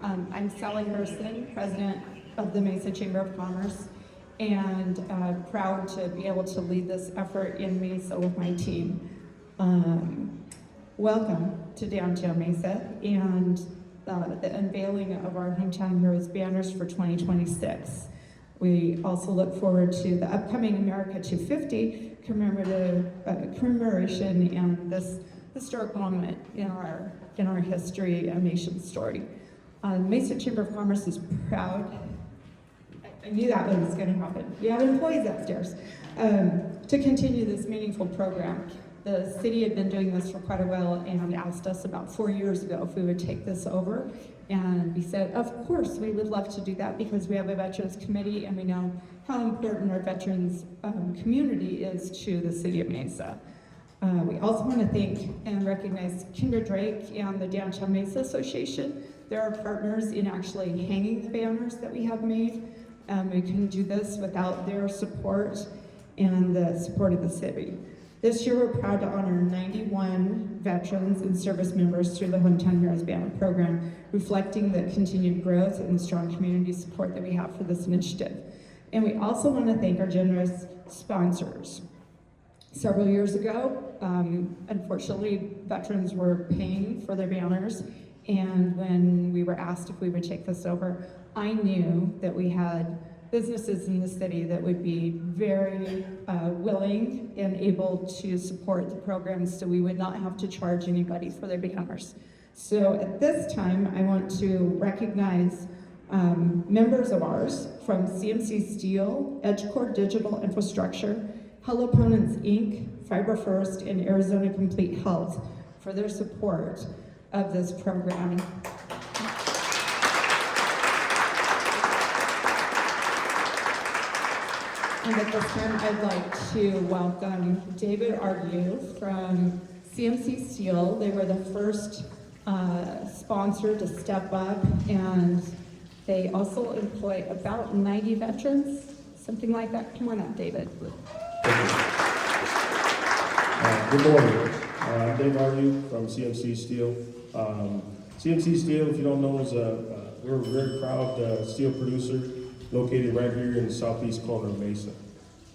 I'm Sally Hurston, president of the Mesa Chamber of Commerce, and proud to be able to lead this effort in Mesa with my team. Welcome to Downtown Mesa and the unveiling of our Hometown Heroes banners for 2026. We also look forward to the upcoming America 250 commemoration and this historic moment in our history and nation story. Mesa Chamber of Commerce is proud. I knew that was going to happen. We have employees upstairs to continue this meaningful program. The city had been doing this for quite a while and asked us about 4 years ago if we would take this over. And we said, of course, we would love to do that because we have a Veterans Committee and we know how important our veterans community is to the city of Mesa. We also want to thank and recognize Kinder Drake and the Downtown Mesa Association. They're our partners in actually hanging the banners that we have made. We couldn't do this without their support and the support of the city. This year, we're proud to honor 91 veterans and service members through the Hometown Heroes Banner program, reflecting the continued growth and the strong community support that we have for this initiative. And we also want to thank our generous sponsors. Several years ago, unfortunately, veterans were paying for their banners, and when we were asked if we would take this over, I knew that we had businesses in the city that would be very willing and able to support the program so we would not have to charge anybody for their banners. So at this time, I want to recognize members of ours from CMC Steel, EdgeCore Digital Infrastructure, Heliponents Inc., Fiber First, and Arizona Complete Health for their support of this program. And at this time, I'd like to welcome David Argue from CMC Steel. They were the first sponsor to step up, and they also employ about 90 veterans, something like that. Come on up, David. Good morning. I'm Dave Argue from CMC Steel. CMC Steel, if you don't know, is we're a very proud steel producer located right here in the southeast corner of Mesa.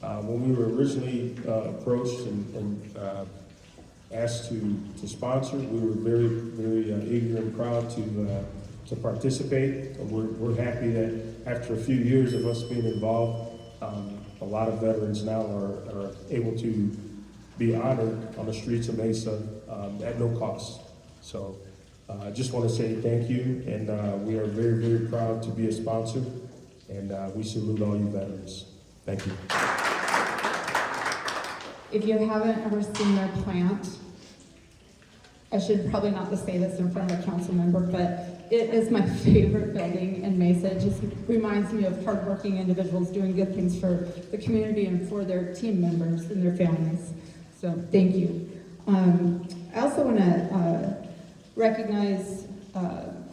When we were originally approached and asked to sponsor, we were very eager and proud to participate. And we're happy that after a few years of us being involved, a lot of veterans now are able to be honored on the streets of Mesa at no cost. So I just want to say thank you, and we are very proud to be a sponsor, and we salute all you veterans. Thank you. If you haven't ever seen their plant, I should probably not say this in front of a council member, but it is my favorite building in Mesa. It just reminds me of hardworking individuals doing good things for the community and for their team members and their families. So thank you. I also want to recognize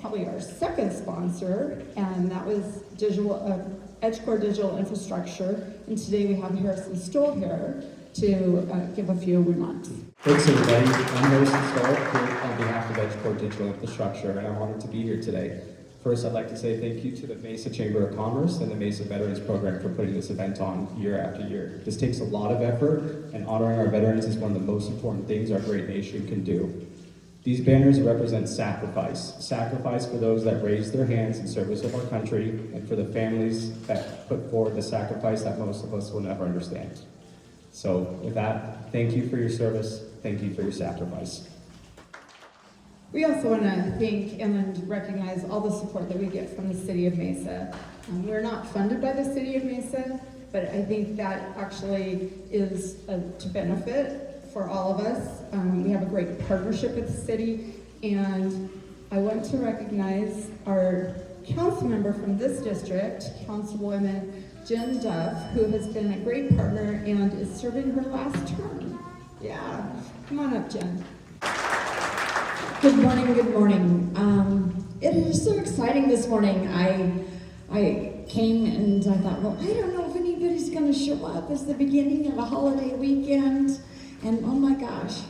probably our second sponsor, and that was EdgeCore Digital Infrastructure. And today we have Harrison Stoll here to give a few remarks. Thanks everybody. I'm Harrison Stoll here on behalf of EdgeCore Digital Infrastructure, and I'm honored to be here today. First, I'd like to say thank you to the Mesa Chamber of Commerce and the Mesa Veterans Program for putting this event on year after year. This takes a lot of effort, and honoring our veterans is one of the most important things our great nation can do. These banners represent sacrifice for those that raised their hands in service of our country, and for the families that put forward the sacrifice that most of us will never understand. So with that, thank you for your service, thank you for your sacrifice. We also want to thank and recognize all the support that we get from the City of Mesa. We're not funded by the City of Mesa, but I think that actually is to benefit for all of us. We have a great partnership with the city, and I want to recognize our council member from this district, Councilwoman Jen Duff, who has been a great partner and is serving her last term. Yeah, come on up, Jen. Good morning, good morning. It is so exciting this morning. I came and I thought, well, I don't know if anybody's gonna show up. It's the beginning of a holiday weekend. And oh my gosh,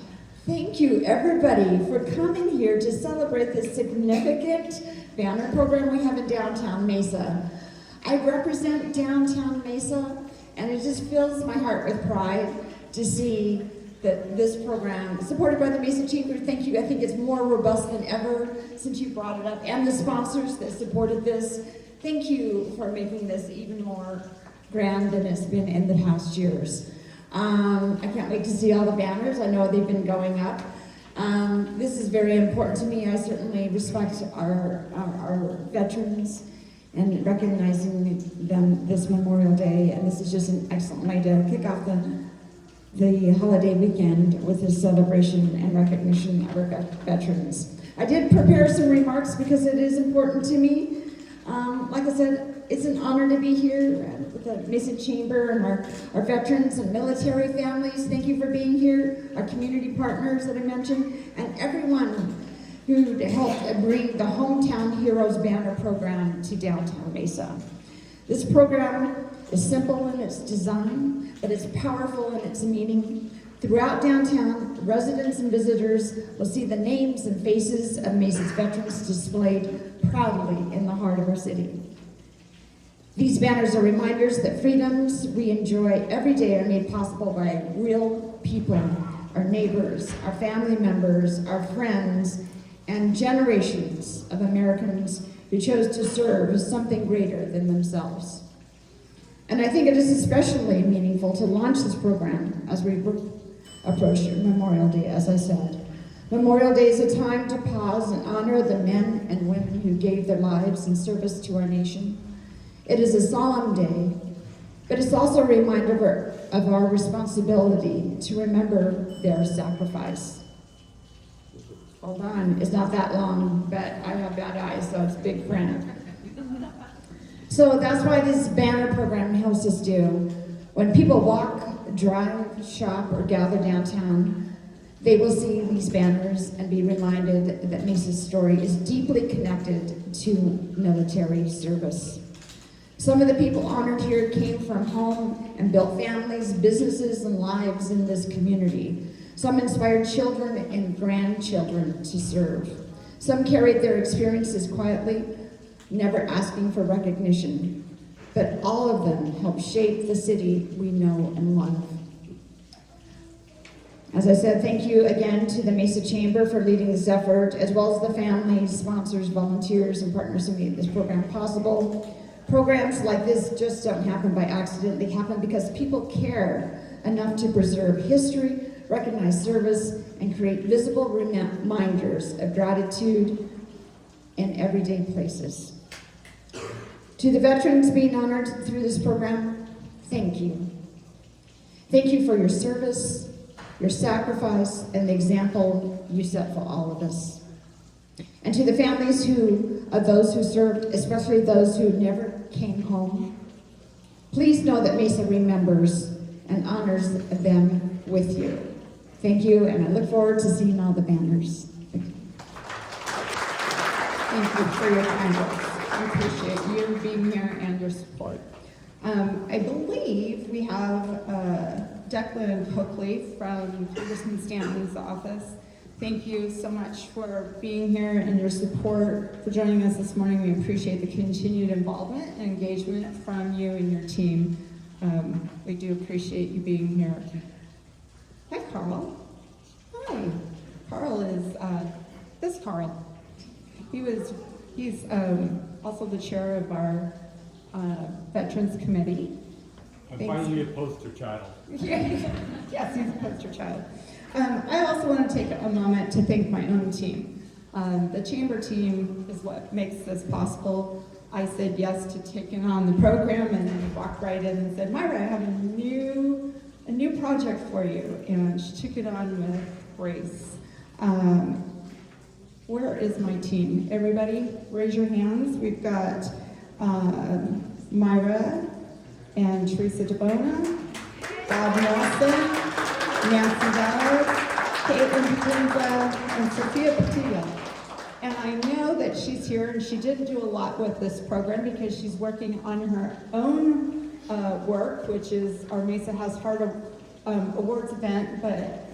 thank you everybody for coming here to celebrate this significant banner program we have in downtown Mesa. I represent downtown Mesa, and it just fills my heart with pride to see that this program, supported by the Mesa Chamber, thank you. I think it's more robust than ever since you brought it up, and the sponsors that supported this. Thank you for making this even more grand than it's been in the past years. I can't wait to see all the banners. I know they've been going up. This is very important to me. I certainly respect our veterans and recognizing them this Memorial Day, and this is just an excellent way to kick off the holiday weekend with this celebration and recognition of our veterans. I did prepare some remarks because it is important to me. Like I said, it's an honor to be here with the Mesa Chamber and our veterans and military families. Thank you for being here. Our community partners that I mentioned, and everyone who helped bring the Hometown Heroes Banner program to downtown Mesa. This program is simple in its design, but it's powerful in its meaning. Throughout downtown, residents and visitors will see the names and faces of Mesa's veterans displayed proudly in the heart of our city. These banners are reminders that freedoms we enjoy every day are made possible by real people, our neighbors, our family members, our friends, and generations of Americans who chose to serve as something greater than themselves. And I think it is especially meaningful to launch this program as we approach Memorial Day, as I said. Memorial Day is a time to pause and honor the men and women who gave their lives in service to our nation. It is a solemn day, but it's also a reminder of our responsibility to remember their sacrifice. Hold on, it's not that long, but I have bad eyes, so it's big print. So that's why this banner program helps us do. When people walk, drive, shop, or gather downtown, they will see these banners and be reminded that Mesa's story is deeply connected to military service. Some of the people honored here came from home and built families, businesses, and lives in this community. Some inspired children and grandchildren to serve. Some carried their experiences quietly, never asking for recognition. But all of them helped shape the city we know and love. As I said, thank you again to the Mesa Chamber for leading this effort, as well as the families, sponsors, volunteers, and partners who made this program possible. Programs like this just don't happen by accident. They happen because people care enough to preserve history, recognize service, and create visible reminders of gratitude in everyday places. To the veterans being honored through this program, thank you. Thank you for your service, your sacrifice, and the example you set for all of us. And to the families of those who served, especially those who never came home, please know that Mesa remembers and honors them with you. Thank you, and I look forward to seeing all the banners. Thank you for your kind words. I appreciate you being here and your support. I believe we have Declan Coakley from Congressman Stanton's office. Thank you so much for being here and your support, for joining us this morning. We appreciate the continued involvement and engagement from you and your team. We do appreciate you being here. Hi, Carl. Hi. Carl is, this Carl. He's also the chair of our Veterans Committee. I'm finally a poster child. Yes, he's a poster child. I also want to take a moment to thank my own team. The Chamber team is what makes this possible. I said yes to taking on the program, and then walked right in and said, Myra, I have a new project for you. And she took it on with grace. Where is my team? Everybody, raise your hands. We've got Myra and Teresa DeBona, Bob Nelson, Nancy Dowers, Caitlin Palinka, and Sophia Patilla. And I know that she's here, and she didn't do a lot with this program because she's working on her own work, which is our Mesa Has Heart Awards event, but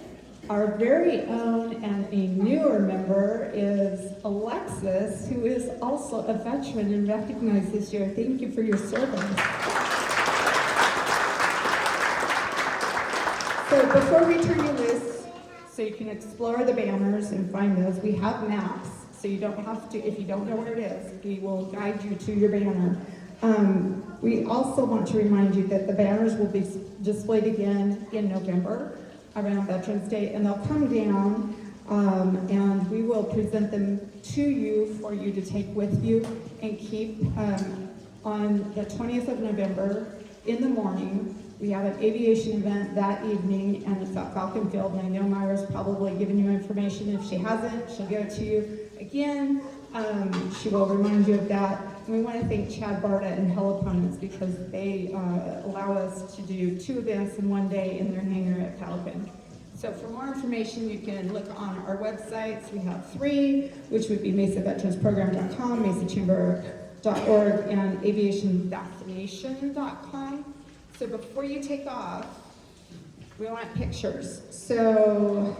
our very own and a newer member member is Alexis, who is also a veteran and recognized this year. Thank you for your service. So before we turn you loose, so you can explore the banners and find those, we have maps, so you don't have to, if you don't know where it is, we will guide you to your banner. We also want to remind you that the banners will be displayed again in November around Veterans Day, and they'll come down and we will present them to you for you to take with you and keep on the 20th of November in the morning. We have an aviation event that evening, and it's at Falcon Field, and I know Myra's probably given you information. If she hasn't, she'll give it to you again. She will remind you of that. And we want to thank Chad Barta and Hell Opponents because they allow us to do 2 events in one day in their hangar at Falcon. So for more information, you can look on our websites. We have 3, which would be mesaveteransprogram.com, mesachamber.org, and aviationvaccination.com. So before you take off, we want pictures. So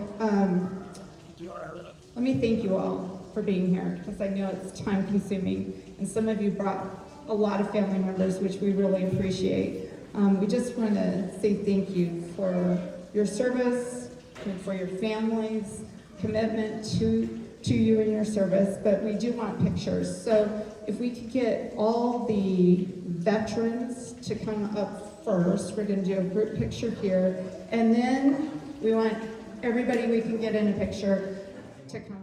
let me thank you all for being here because I know it's time consuming, and some of you brought a lot of family members, which we really appreciate. We just want to say thank you for your service and for your families' commitment to you and your service, but we do want pictures. So if we could get all the veterans to come up first, we're going to do a group picture here, and then we want everybody we can get in a picture to come